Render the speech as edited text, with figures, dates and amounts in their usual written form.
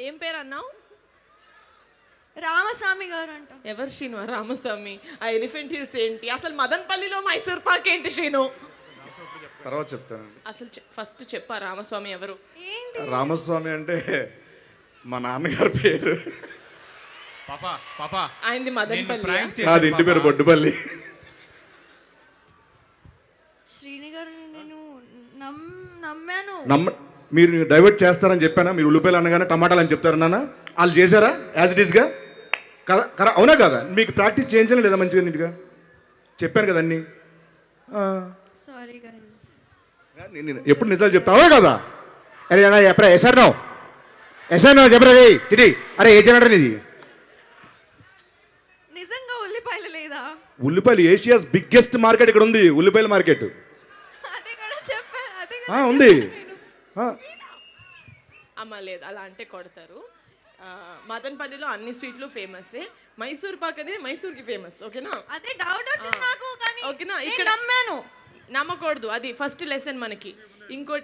ఏం పేరు అన్నావు? రామస్వామి గారు అంట. ఎవరు శ్రీను? రామస్వామి. ఆ ఎలిఫెంట్ హిల్స్ ఏంటి? అసలు మదనపల్లిలో మైసూర్ పాక్ ఏంటి శ్రీను? తర్వాత చెప్తానండి. అసలు ఫస్ట్ చెప్పా రామస్వామి ఎవరు? ఏంటి? రామస్వామి అంటే మా నాన్నగారి పేరు. పాపా పాపా ఆయనది మదనపల్లి. కాదు, ఇంటి పేరు బొడ్డుపల్లి. శ్రీని గారు నేను నమ్మాను. మీరు డైవర్ట్ చేస్తారని చెప్పానా? మీరు ఉల్లిపాయలు అనగానే టమాటాలు అని చెప్తారు నాన్న. వాళ్ళు చేశారా యాజ్ ఇట్ ఈస్గా? కదా, అవునా కదా? మీకు ప్రాక్టీస్ చేయించలే లేదా మంచిగా నీట్గా? చెప్పాను కదా అన్నీ. Sorry guys. నేను ఎప్పుడు నిజాలు చెప్తావా కదా? అరే ఎప్పుడా ఎసారు చెప్పరా చిటి. అరే ఏ జనరేటర్ ఇది? నిజంగా ఉల్లిపాయలు లేదా? ఉల్లిపాయలు ఏషియాస్ బిగ్గెస్ట్ మార్కెట్ ఇక్కడ ఉంది. ఉల్లిపాయల మార్కెట్ అదే కూడా చెప్పా. అదే ఉంది. అమ్మ లేదు, అలా అంటే కొడతారు. మదనపల్లిలో అన్ని స్వీట్లు ఫేమస్. మైసూర్ పాక్ అనేది మైసూర్కి ఫేమస్. ఓకేనా? అదే డౌట్ వచ్చింది నాకు, కానీ ఓకేనా? ఇక్కడ నమ్మాను. నమ్మకూడదు, అది ఫస్ట్ లెసన్ మనకి. ఇంకోటి